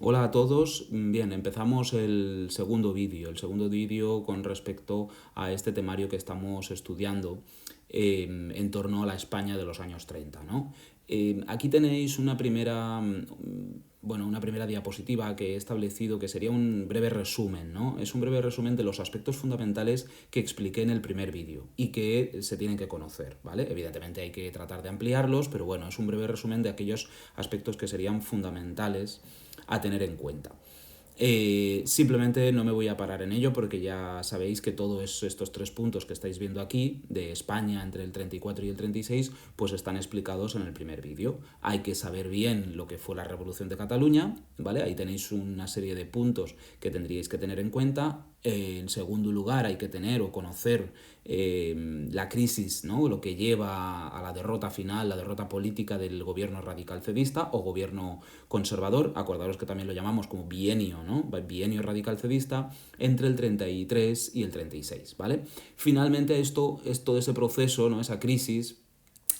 Hola a todos. Bien, empezamos el segundo vídeo con respecto a este temario que estamos estudiando en torno a la España de los años 30, ¿no? Aquí tenéis una primera diapositiva que he establecido que sería un breve resumen, ¿no? Es un breve resumen de los aspectos fundamentales que expliqué en el primer vídeo y que se tienen que conocer, ¿vale? Evidentemente hay que tratar de ampliarlos, pero bueno, es un breve resumen de aquellos aspectos que serían fundamentales a tener en cuenta. Simplemente no me voy a parar en ello porque ya sabéis que todos estos tres puntos que estáis viendo aquí, de España entre el 34 y el 36, pues están explicados en el primer vídeo. Hay que saber bien lo que fue la Revolución de Cataluña, ¿vale? Ahí tenéis una serie de puntos que tendríais que tener en cuenta. En segundo lugar, hay que tener o conocer la crisis, ¿no? Lo que lleva a la derrota final, la derrota política del gobierno radical cedista o gobierno conservador. Acordaros que también lo llamamos como bienio, ¿no? Bienio radical cedista entre el 33 y el 36, ¿vale? Finalmente todo ese proceso, ¿no? Esa crisis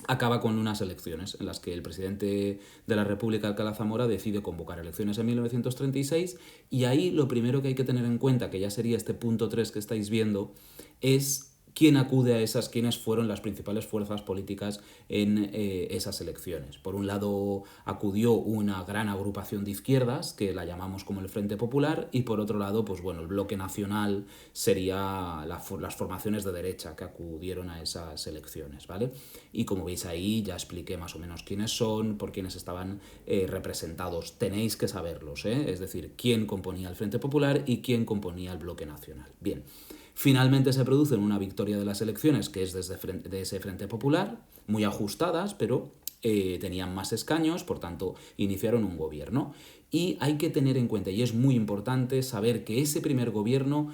acaba con unas elecciones en las que el presidente de la República, Alcalá Zamora, decide convocar elecciones en 1936 y ahí lo primero que hay que tener en cuenta, que ya sería este punto 3 que estáis viendo, es quién acude a esas, quiénes fueron las principales fuerzas políticas en esas elecciones. Por un lado acudió una gran agrupación de izquierdas, que la llamamos como el Frente Popular, y por otro lado, pues bueno, el bloque nacional sería las formaciones de derecha que acudieron a esas elecciones, ¿vale? Y como veis ahí ya expliqué más o menos quiénes son, por quiénes estaban representados. Tenéis que saberlos, ¿eh? Es decir, quién componía el Frente Popular y quién componía el bloque nacional. Bien. Finalmente se produce una victoria de las elecciones, que es de ese Frente Popular, muy ajustadas, pero tenían más escaños, por tanto, iniciaron un gobierno. Y hay que tener en cuenta, y es muy importante, saber que ese primer gobierno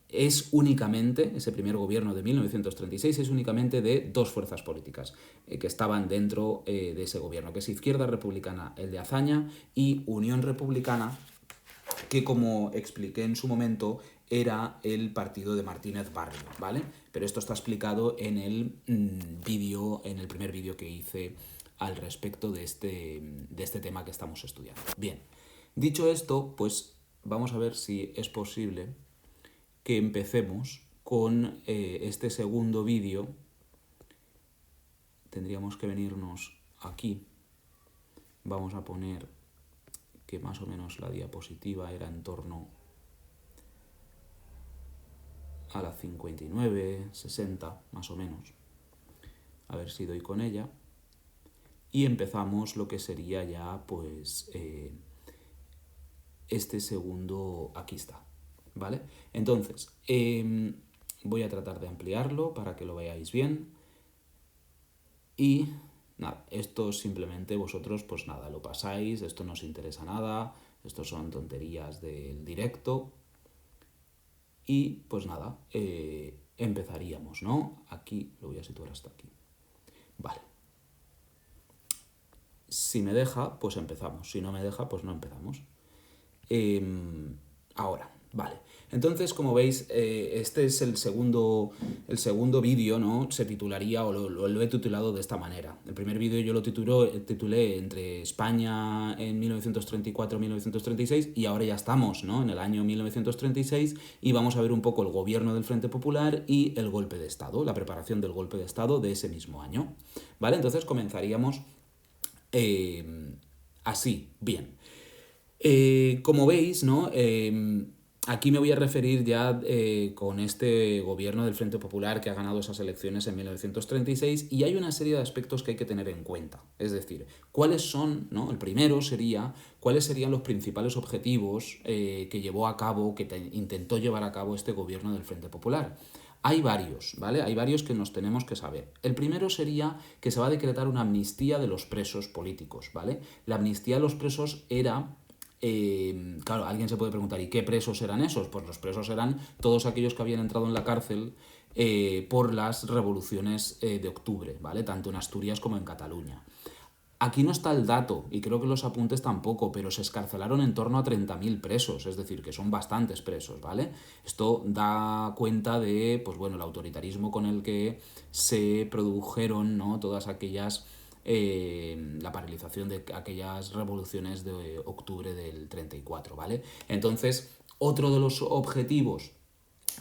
ese primer gobierno de 1936 es únicamente de dos fuerzas políticas que estaban dentro de ese gobierno, que es Izquierda Republicana, el de Azaña, y Unión Republicana, que como expliqué en su momento era el partido de Martínez Barrio, ¿vale? Pero esto está explicado en el en el primer vídeo que hice al respecto de este tema que estamos estudiando. Bien, dicho esto, pues vamos a ver si es posible que empecemos con este segundo vídeo. Tendríamos que venirnos aquí. Vamos a poner que más o menos la diapositiva era en torno a la 59, 60, más o menos. A ver si doy con ella. Y empezamos lo que sería ya, pues, este segundo, aquí está, ¿vale? Entonces, voy a tratar de ampliarlo para que lo veáis bien. Y nada, esto simplemente vosotros, pues nada, lo pasáis, esto no os interesa nada, esto son tonterías del directo. Y pues nada, empezaríamos, ¿no? Aquí lo voy a situar hasta aquí. Vale. Si me deja, pues empezamos. Si no me deja, pues no empezamos. Ahora, vale. Entonces, como veis, este es el segundo vídeo, ¿no? Se titularía, o lo he titulado de esta manera. El primer vídeo yo lo titulé entre España en 1934-1936 y ahora ya estamos, ¿no? En el año 1936 y vamos a ver un poco el gobierno del Frente Popular y el golpe de Estado, la preparación del golpe de Estado de ese mismo año. ¿Vale? Entonces comenzaríamos así, bien. Como veis, ¿no? Aquí me voy a referir ya con este gobierno del Frente Popular que ha ganado esas elecciones en 1936 y hay una serie de aspectos que hay que tener en cuenta. Es decir, cuáles son, ¿no? El primero sería cuáles serían los principales objetivos que llevó a cabo, intentó llevar a cabo este gobierno del Frente Popular. Hay varios, ¿vale? Hay varios que nos tenemos que saber. El primero sería que se va a decretar una amnistía de los presos políticos, ¿vale? La amnistía de los presos era claro, alguien se puede preguntar, ¿y qué presos eran esos? Pues los presos eran todos aquellos que habían entrado en la cárcel por las revoluciones de octubre, ¿vale? Tanto en Asturias como en Cataluña. Aquí no está el dato, y creo que los apuntes tampoco, pero se escarcelaron en torno a 30.000 presos, es decir, que son bastantes presos, ¿vale? Esto da cuenta de, pues bueno, el autoritarismo con el que se produjeron, ¿no? Todas aquellas la paralización de aquellas revoluciones de octubre del 34, ¿vale? Entonces, otro de los objetivos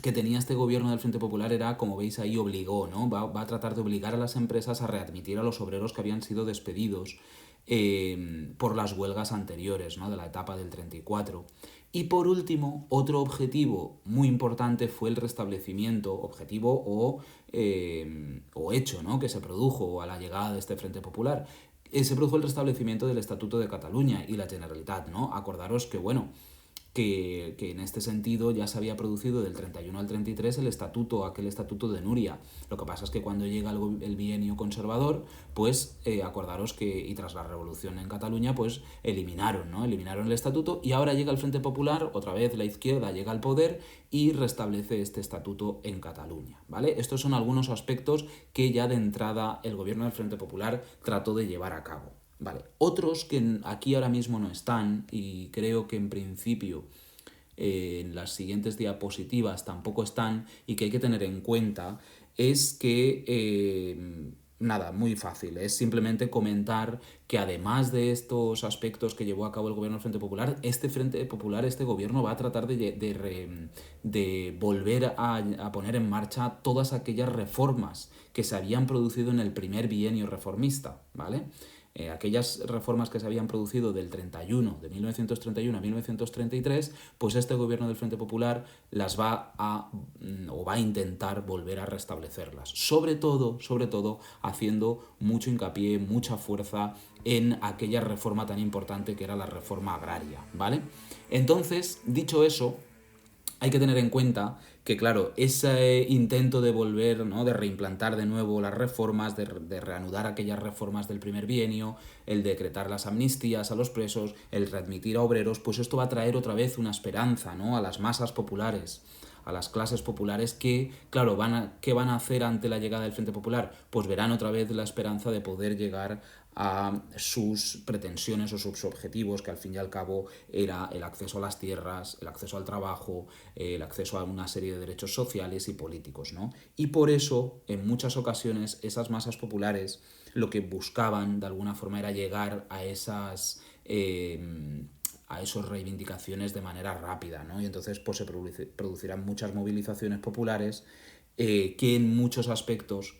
que tenía este gobierno del Frente Popular era, como veis ahí, obligó, ¿no? Va a tratar de obligar a las empresas a readmitir a los obreros que habían sido despedidos por las huelgas anteriores, ¿no? De la etapa del 34. Y por último, otro objetivo muy importante fue el restablecimiento, objetivo o hecho, ¿no? Que se produjo a la llegada de este Frente Popular. Se produjo el restablecimiento del Estatuto de Cataluña y la Generalitat, ¿no? Acordaros que, bueno, que en este sentido ya se había producido del 31 al 33 aquel estatuto de Núria. Lo que pasa es que cuando llega el bienio conservador, pues acordaros que, y tras la revolución en Cataluña, pues eliminaron, ¿no? Eliminaron el estatuto y ahora llega el Frente Popular, otra vez la izquierda llega al poder y restablece este estatuto en Cataluña, ¿vale? Estos son algunos aspectos que ya de entrada el gobierno del Frente Popular trató de llevar a cabo. Vale, otros que aquí ahora mismo no están y creo que en principio en las siguientes diapositivas tampoco están y que hay que tener en cuenta es que, nada, muy fácil, es simplemente comentar que además de estos aspectos que llevó a cabo el gobierno del Frente Popular, este gobierno va a tratar de volver a poner en marcha todas aquellas reformas que se habían producido en el primer bienio reformista, ¿vale? Aquellas reformas que se habían producido de 1931 a 1933, pues este gobierno del Frente Popular va a intentar volver a restablecerlas. Sobre todo, haciendo mucho hincapié, mucha fuerza en aquella reforma tan importante que era la reforma agraria, ¿vale? Entonces, dicho eso, hay que tener en cuenta que, claro, ese intento de volver, ¿no? De reimplantar de nuevo las reformas, de reanudar aquellas reformas del primer bienio, el decretar las amnistías a los presos, el readmitir a obreros, pues esto va a traer otra vez una esperanza, ¿no? A las masas populares, a las clases populares que, claro, ¿qué van a hacer ante la llegada del Frente Popular? Pues verán otra vez la esperanza de poder llegar a sus pretensiones o sus objetivos, que al fin y al cabo era el acceso a las tierras, el acceso al trabajo, el acceso a una serie de derechos sociales y políticos, ¿no? Y por eso, en muchas ocasiones, esas masas populares lo que buscaban de alguna forma era llegar a esas reivindicaciones de manera rápida, ¿no? Y entonces pues se producirán muchas movilizaciones populares que en muchos aspectos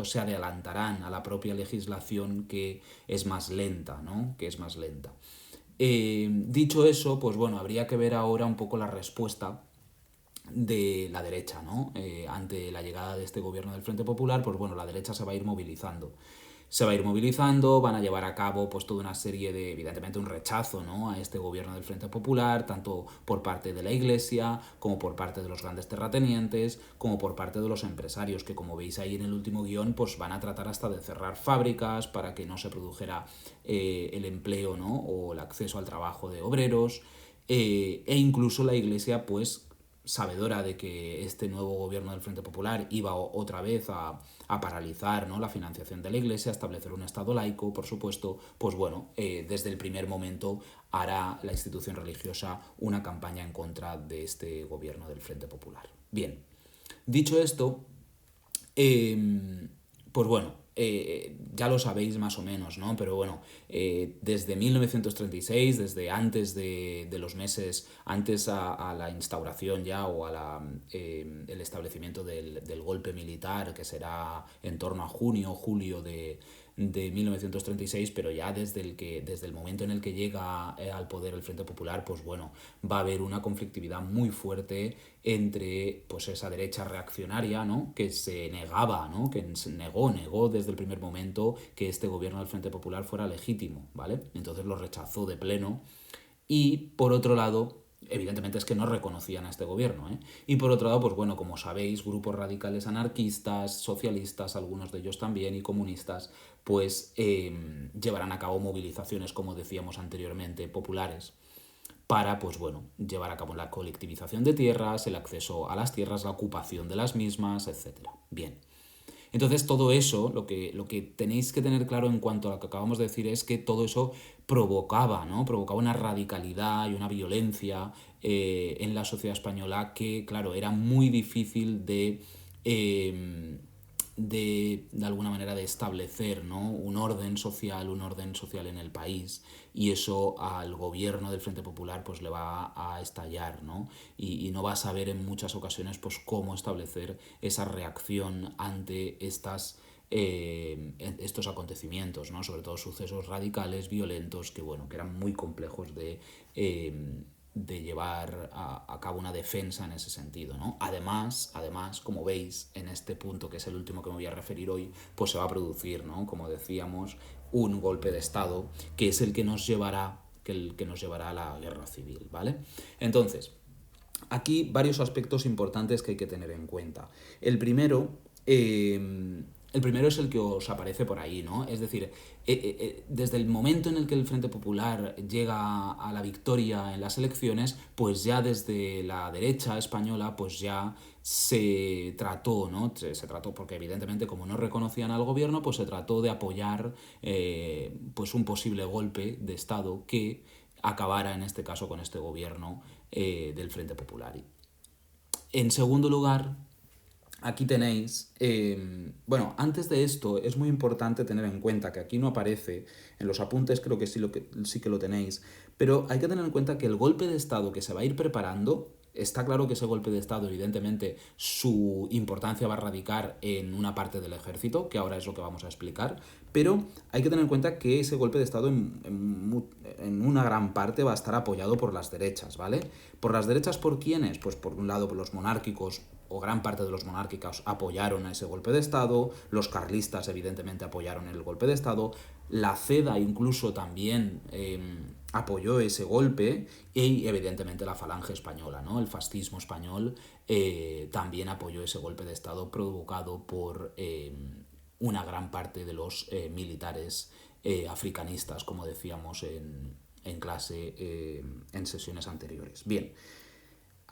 se adelantarán a la propia legislación, que es más lenta, ¿no? Dicho eso, pues bueno, habría que ver ahora un poco la respuesta de la derecha, ¿no? Ante la llegada de este gobierno del Frente Popular, pues bueno, la derecha se va a ir movilizando. Van a llevar a cabo pues toda una serie de, evidentemente, un rechazo, ¿no? A este gobierno del Frente Popular, tanto por parte de la Iglesia, como por parte de los grandes terratenientes, como por parte de los empresarios, que como veis ahí en el último guión, pues van a tratar hasta de cerrar fábricas para que no se produjera el empleo, ¿no? O el acceso al trabajo de obreros, e incluso la Iglesia, pues sabedora de que este nuevo gobierno del Frente Popular iba otra vez a paralizar, ¿no? La financiación de la Iglesia, a establecer un Estado laico, por supuesto, pues bueno, desde el primer momento hará la institución religiosa una campaña en contra de este gobierno del Frente Popular. Bien, dicho esto, pues bueno, ya lo sabéis más o menos, ¿no? Pero bueno, desde 1936, desde antes de los meses, antes a la instauración ya o el establecimiento del golpe militar, que será en torno a julio de 1936, pero ya desde el momento en el que llega al poder el Frente Popular, pues bueno, va a haber una conflictividad muy fuerte entre pues esa derecha reaccionaria, ¿no? Que se negaba, ¿no? Que negó desde el primer momento que este gobierno del Frente Popular fuera legítimo, ¿vale? Entonces lo rechazó de pleno. Y por otro lado, evidentemente es que no reconocían a este gobierno, ¿eh? Y por otro lado, pues bueno, como sabéis, grupos radicales anarquistas, socialistas, algunos de ellos también, y comunistas, pues llevarán a cabo movilizaciones, como decíamos anteriormente, populares, para, pues bueno, llevar a cabo la colectivización de tierras, el acceso a las tierras, la ocupación de las mismas, etc. Bien. Entonces todo eso, lo que tenéis que tener claro en cuanto a lo que acabamos de decir es que todo eso provocaba, ¿no? Provocaba una radicalidad y una violencia en la sociedad española que, claro, era muy difícil de alguna manera de establecer, ¿no?, un orden social en el país, y eso al gobierno del Frente Popular pues le va a estallar, ¿no? Y no va a saber en muchas ocasiones pues cómo establecer esa reacción ante estos acontecimientos, ¿no? Sobre todo sucesos radicales, violentos, que bueno, que eran muy complejos de llevar a cabo una defensa en ese sentido, ¿no? Además, como veis, en este punto, que es el último que me voy a referir hoy, pues se va a producir, ¿no?, como decíamos, un golpe de Estado, que es el que nos llevará, a la guerra civil, ¿vale? Entonces, aquí varios aspectos importantes que hay que tener en cuenta. El primero es el que os aparece por ahí, ¿no? Es decir, desde el momento en el que el Frente Popular llega a la victoria en las elecciones, pues ya desde la derecha española, pues ya se trató, ¿no? Se trató, porque evidentemente como no reconocían al gobierno, pues se trató de apoyar pues un posible golpe de Estado que acabara en este caso con este gobierno del Frente Popular. En segundo lugar, aquí tenéis, bueno, antes de esto es muy importante tener en cuenta que aquí no aparece, en los apuntes creo que sí que lo tenéis, pero hay que tener en cuenta que el golpe de Estado que se va a ir preparando, está claro que ese golpe de Estado, evidentemente, su importancia va a radicar en una parte del ejército, que ahora es lo que vamos a explicar, pero hay que tener en cuenta que ese golpe de Estado en una gran parte va a estar apoyado por las derechas, ¿vale? ¿Por las derechas por quiénes? Pues por un lado por los monárquicos, o gran parte de los monárquicos apoyaron a ese golpe de Estado, los carlistas evidentemente apoyaron el golpe de Estado, la CEDA incluso también apoyó ese golpe, y evidentemente la falange española, ¿no?, el fascismo español también apoyó ese golpe de Estado provocado por una gran parte de los militares africanistas, como decíamos en clase en sesiones anteriores. Bien.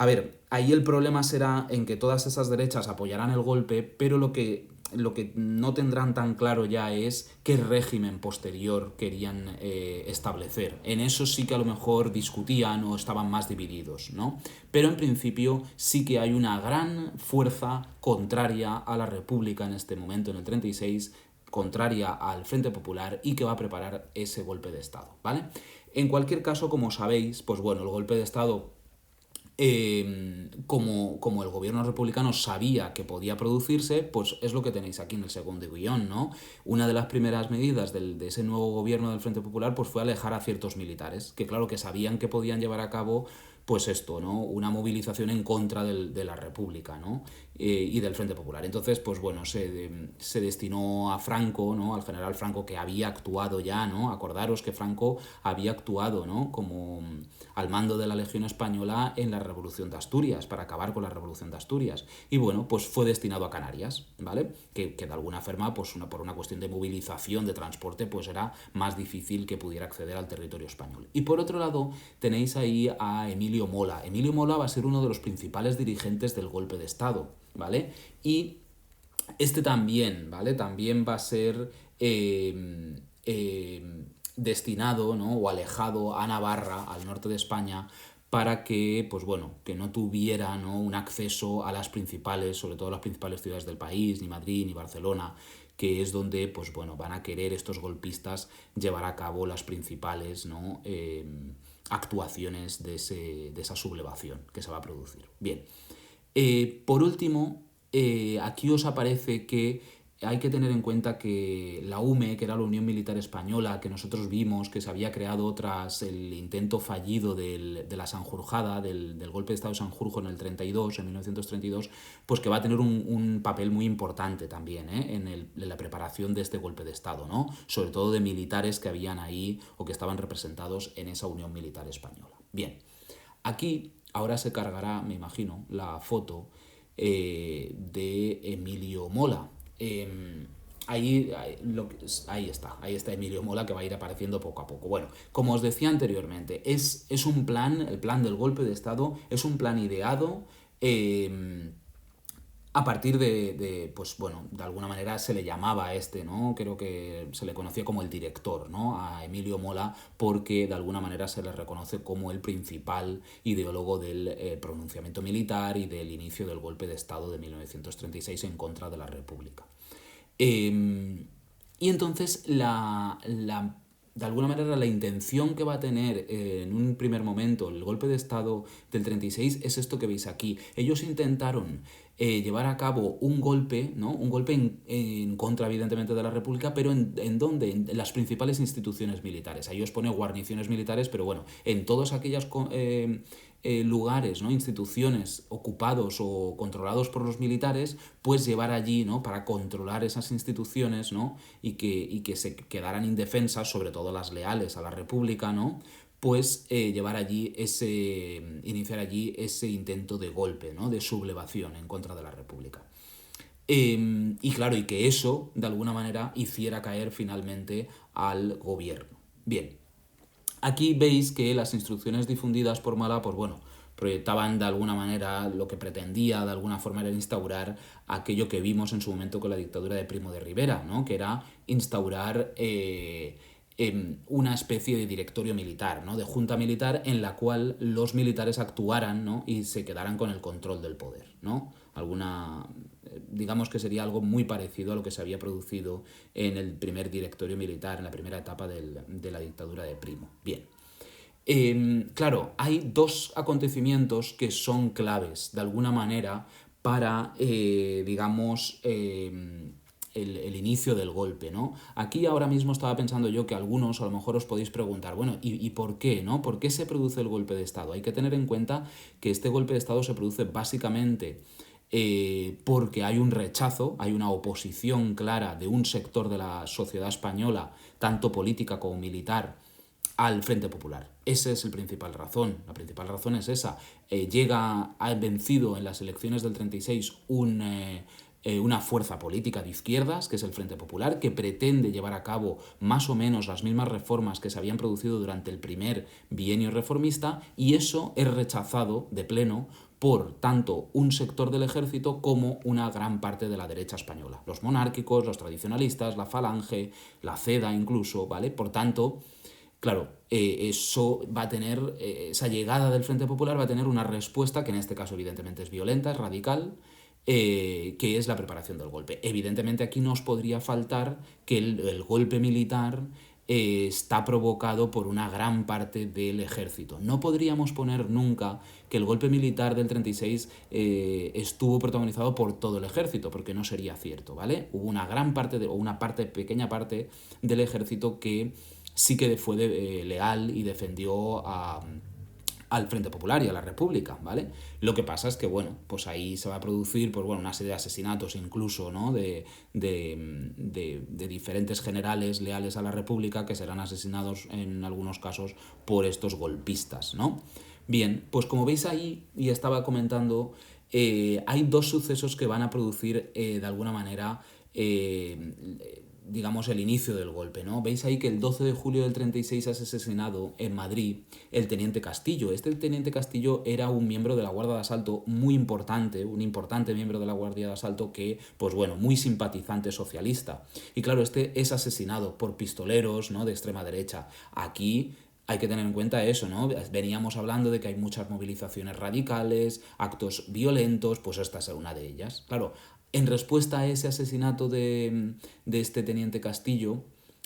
A ver, ahí el problema será en que todas esas derechas apoyarán el golpe, pero lo que no tendrán tan claro ya es qué régimen posterior querían establecer. En eso sí que a lo mejor discutían o estaban más divididos, ¿no? Pero en principio sí que hay una gran fuerza contraria a la República en este momento, en el 36, contraria al Frente Popular, y que va a preparar ese golpe de Estado, ¿vale? En cualquier caso, como sabéis, pues bueno, el golpe de Estado, como el gobierno republicano sabía que podía producirse, pues es lo que tenéis aquí en el segundo guión, ¿no? Una de las primeras medidas de ese nuevo gobierno del Frente Popular pues fue alejar a ciertos militares, que claro que sabían que podían llevar a cabo pues esto, ¿no?, una movilización en contra de la República, ¿no?, y del Frente Popular. Entonces, pues bueno, se destinó a Franco, ¿no?, al general Franco, que había actuado ya, ¿no? Acordaros que Franco había actuado, ¿no?, como al mando de la Legión Española en la Revolución de Asturias, para acabar con la Revolución de Asturias. Y bueno, pues fue destinado a Canarias, ¿vale? Que de alguna forma, pues por una cuestión de movilización, de transporte, pues era más difícil que pudiera acceder al territorio español. Y por otro lado, tenéis ahí a Emilio Mola. Emilio Mola va a ser uno de los principales dirigentes del golpe de Estado, ¿vale? Y este también, ¿vale? También va a ser destinado, ¿no?, o alejado a Navarra, al norte de España, para que, pues bueno, que no tuviera, ¿no?, un acceso a las principales, sobre todo las principales ciudades del país, ni Madrid, ni Barcelona, que es donde, pues bueno, van a querer estos golpistas llevar a cabo las principales, ¿no?, actuaciones de esa sublevación que se va a producir. Bien, por último, aquí os aparece que hay que tener en cuenta que la UME, que era la Unión Militar Española, que nosotros vimos que se había creado tras el intento fallido de la Sanjurjada, del golpe de Estado de Sanjurjo en 1932, pues que va a tener un papel muy importante también en la preparación de este golpe de Estado, ¿no? Sobre todo de militares que habían ahí o que estaban representados en esa Unión Militar Española. Bien, aquí ahora se cargará, me imagino, la foto de Emilio Mola. Ahí está Emilio Mola, que va a ir apareciendo poco a poco. Bueno, como os decía anteriormente, es un plan, el plan del golpe de Estado, es un plan ideado a partir pues bueno, de alguna manera se le llamaba a ¿no? Creo que se le conocía como el director, ¿no?, a Emilio Mola, porque de alguna manera se le reconoce como el principal ideólogo del pronunciamiento militar y del inicio del golpe de Estado de 1936 en contra de la República. Y entonces de alguna manera la intención que va a tener en un primer momento el golpe de Estado del 36 es esto que veis aquí. Ellos intentaron llevar a cabo un golpe, ¿no? Un golpe en contra, evidentemente, de la República, pero ¿en dónde? En las principales instituciones militares. Ahí os pone guarniciones militares, pero bueno, en todas aquellas lugares, ¿no? Instituciones ocupados o controlados por los militares, pues llevar allí, ¿no? Para controlar esas instituciones, ¿no? Y que se quedaran indefensas, sobre todo las leales a la República, ¿no? Pues iniciar allí ese intento de golpe, ¿no? De sublevación en contra de la República. Y claro, y que eso, de alguna manera, hiciera caer finalmente al gobierno. Bien, aquí veis que las instrucciones difundidas por Mala, pues bueno, proyectaban de alguna manera lo que pretendía, de alguna forma, era instaurar aquello que vimos en su momento con la dictadura de Primo de Rivera, ¿no? Que era instaurar una especie de directorio militar, ¿no? De junta militar en la cual los militares actuaran, ¿no? Y se quedaran con el control del poder, ¿no? Digamos que sería algo muy parecido a lo que se había producido en el primer directorio militar, en la primera etapa de la dictadura de Primo. Bien. Claro, hay dos acontecimientos que son claves, de alguna manera, para, digamos, el inicio del golpe, ¿no? Aquí ahora mismo estaba pensando yo que algunos a lo mejor os podéis preguntar, bueno, ¿y por qué, no? ¿Por qué se produce el golpe de Estado? Hay que tener en cuenta que este golpe de Estado se produce básicamente porque hay un rechazo, hay una oposición clara de un sector de la sociedad española, tanto política como militar, al Frente Popular. Esa es la principal razón. La principal razón es esa. Ha vencido en las elecciones del 36 una fuerza política de izquierdas, que es el Frente Popular, que pretende llevar a cabo más o menos las mismas reformas que se habían producido durante el primer bienio reformista, y eso es rechazado de pleno por tanto un sector del ejército como una gran parte de la derecha española. Los monárquicos, los tradicionalistas, la Falange, la CEDA incluso, ¿vale? Por tanto, claro, eso va a tener, esa llegada del Frente Popular va a tener una respuesta que en este caso evidentemente es violenta, es radical, que es la preparación del golpe. Evidentemente aquí no os podría faltar que el golpe militar está provocado por una gran parte del ejército. No podríamos poner nunca que el golpe militar del 36 estuvo protagonizado por todo el ejército, porque no sería cierto, ¿vale? Hubo una gran parte, o una pequeña parte del ejército que sí que fue leal y defendió al Frente Popular y a la República, ¿vale? Lo que pasa es que, bueno, pues ahí se va a producir, pues bueno, una serie de asesinatos incluso, ¿no? De diferentes generales leales a la República que serán asesinados en algunos casos por estos golpistas, ¿no? Bien, pues como veis ahí, y estaba comentando, hay dos sucesos que van a producir de alguna manera digamos, el inicio del golpe, ¿no? Veis ahí que el 12 de julio del 36 es asesinado en Madrid el teniente Castillo. Este teniente Castillo era un miembro de la Guardia de Asalto muy importante, un importante miembro de la Guardia de Asalto que, pues bueno, muy simpatizante socialista. Y claro, este es asesinado por pistoleros, ¿no? De extrema derecha. Aquí hay que tener en cuenta eso, ¿no? Veníamos hablando de que hay muchas movilizaciones radicales, actos violentos, pues esta es una de ellas. Claro, en respuesta a ese asesinato de este teniente Castillo,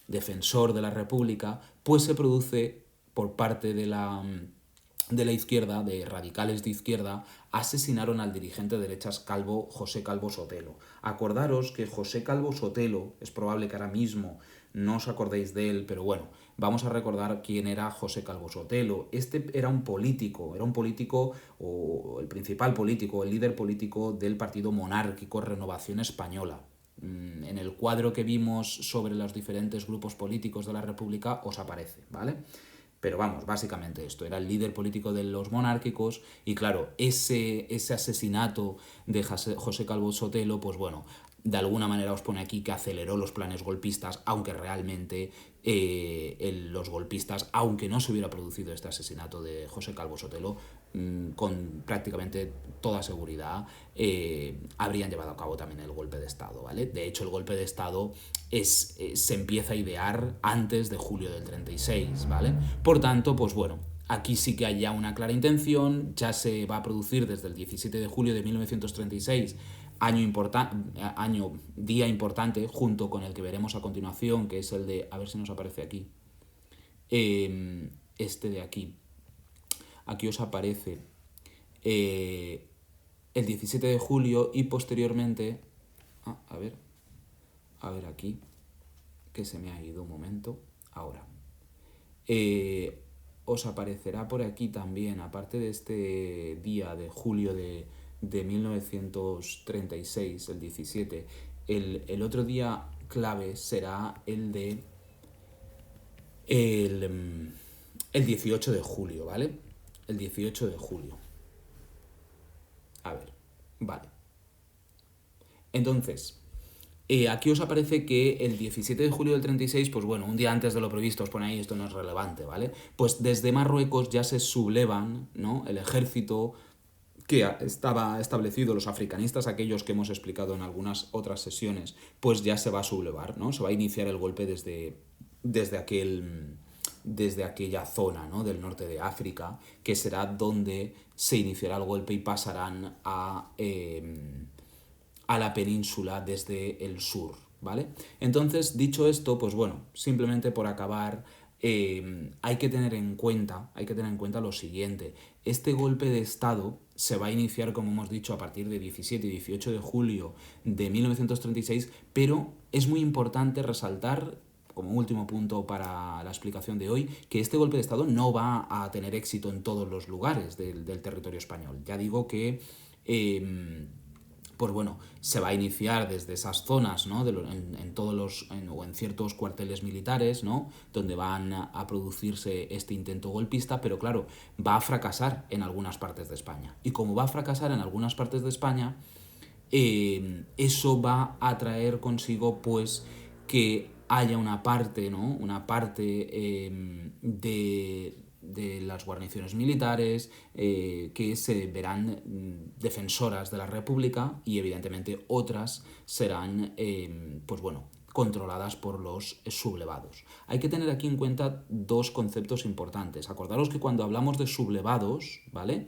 defensor de la República, pues se produce por parte de la izquierda, de radicales de izquierda, asesinaron al dirigente de derechas José Calvo Sotelo. Acordaros que José Calvo Sotelo, es probable que ahora mismo no os acordéis de él, pero bueno, vamos a recordar quién era José Calvo Sotelo. Este era un político, o el principal político, el líder político del partido monárquico Renovación Española. En el cuadro que vimos sobre los diferentes grupos políticos de la República os aparece, ¿vale? Pero vamos, básicamente esto, era el líder político de los monárquicos y claro, ese asesinato de José Calvo Sotelo, pues bueno, de alguna manera os pone aquí que aceleró los planes golpistas, aunque realmente los golpistas, aunque no se hubiera producido este asesinato de José Calvo Sotelo, con prácticamente toda seguridad habrían llevado a cabo también el golpe de Estado, ¿vale? De hecho, el golpe de Estado se empieza a idear antes de julio del 36, ¿vale? Por tanto, pues bueno, aquí sí que hay ya una clara intención, ya se va a producir desde el 17 de julio de 1936 día importante, junto con el que veremos a continuación, que es el de, a ver si nos aparece aquí, este de aquí. Aquí os aparece el 17 de julio y posteriormente, a ver aquí, que se me ha ido un momento, ahora. Os aparecerá por aquí también, aparte de este día de julio de 1936, el 17, el otro día clave será el de el 18 de julio, ¿vale? El 18 de julio. A ver, vale. Entonces, aquí os aparece que el 17 de julio del 36, pues bueno, un día antes de lo previsto, os pone ahí, esto no es relevante, ¿vale? Pues desde Marruecos ya se sublevan, ¿no?, el ejército que estaba establecido, los africanistas, aquellos que hemos explicado en algunas otras sesiones, pues ya se va a sublevar, ¿no? Se va a iniciar el golpe desde aquella zona, ¿no?, del norte de África, que será donde se iniciará el golpe y pasarán a la península desde el sur, ¿vale? Entonces, dicho esto, pues bueno, simplemente por acabar, hay que tener en cuenta lo siguiente. Este golpe de Estado se va a iniciar, como hemos dicho, a partir de 17 y 18 de julio de 1936, pero es muy importante resaltar, como último punto para la explicación de hoy, que este golpe de Estado no va a tener éxito en todos los lugares del territorio español. Ya digo que pues bueno, se va a iniciar desde esas zonas, ¿no?, o en ciertos cuarteles militares, ¿no?, donde van a producirse este intento golpista, pero claro, va a fracasar en algunas partes de España. Y como va a fracasar en algunas partes de España, eso va a traer consigo, pues, que haya una parte, ¿no?, de las guarniciones militares que se verán defensoras de la República, y evidentemente otras serán pues bueno, controladas por los sublevados. Hay que tener aquí en cuenta dos conceptos importantes. Acordaros que cuando hablamos de sublevados, ¿vale?,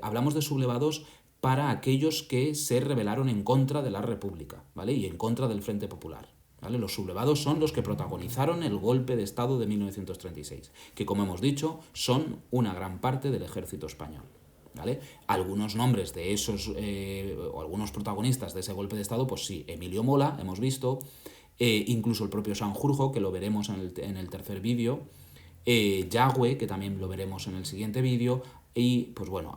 hablamos de sublevados para aquellos que se rebelaron en contra de la República, ¿vale?, y en contra del Frente Popular, ¿vale? Los sublevados son los que protagonizaron el golpe de Estado de 1936, que, como hemos dicho, son una gran parte del ejército español, ¿vale? Algunos nombres de esos, o algunos protagonistas de ese golpe de Estado, pues sí, Emilio Mola, hemos visto, incluso el propio Sanjurjo, que lo veremos en el tercer vídeo, Yagüe, que también lo veremos en el siguiente vídeo, y pues bueno,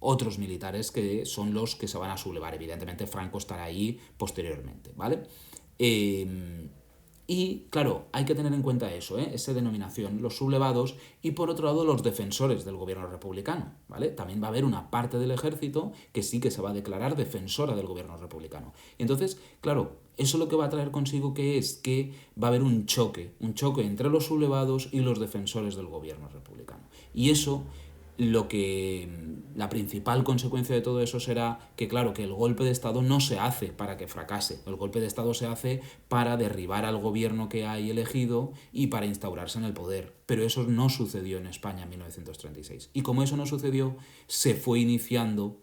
otros militares que son los que se van a sublevar. Evidentemente Franco estará ahí posteriormente, ¿vale? Y claro, hay que tener en cuenta eso, esa denominación, los sublevados, y por otro lado los defensores del gobierno republicano, ¿vale? También va a haber una parte del ejército que sí que se va a declarar defensora del gobierno republicano. Y entonces, claro, eso lo que va a traer consigo es que va a haber un choque entre los sublevados y los defensores del gobierno republicano. Y eso, la principal consecuencia de todo eso será que, claro, que el golpe de Estado no se hace para que fracase. El golpe de Estado se hace para derribar al gobierno que hay elegido y para instaurarse en el poder. Pero eso no sucedió en España en 1936. Y como eso no sucedió, se fue iniciando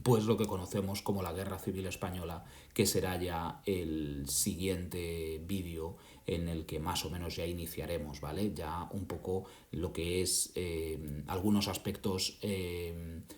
pues lo que conocemos como la Guerra Civil Española, que será ya el siguiente vídeo en el que más o menos ya iniciaremos, ¿vale? Ya un poco lo que es algunos aspectos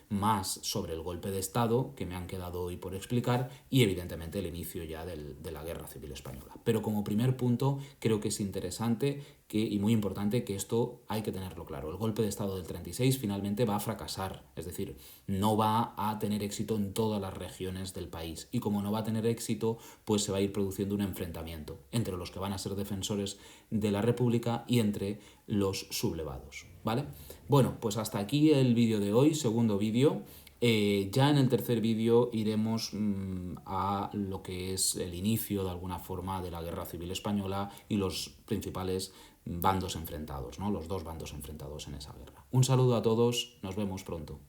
más sobre el golpe de Estado que me han quedado hoy por explicar, y evidentemente el inicio ya de la Guerra Civil Española. Pero como primer punto creo que es interesante y muy importante que esto hay que tenerlo claro. El golpe de Estado del 36 finalmente va a fracasar, es decir, no va a tener éxito en todas las regiones del país, y como no va a tener éxito, pues se va a ir produciendo un enfrentamiento entre los que van a ser defensores de la República y entre los sublevados, ¿vale? Bueno, pues hasta aquí el vídeo de hoy, segundo vídeo. Ya en el tercer vídeo iremos a lo que es el inicio, de alguna forma, de la Guerra Civil Española y los principales bandos enfrentados, ¿no?, los dos bandos enfrentados en esa guerra. Un saludo a todos, nos vemos pronto.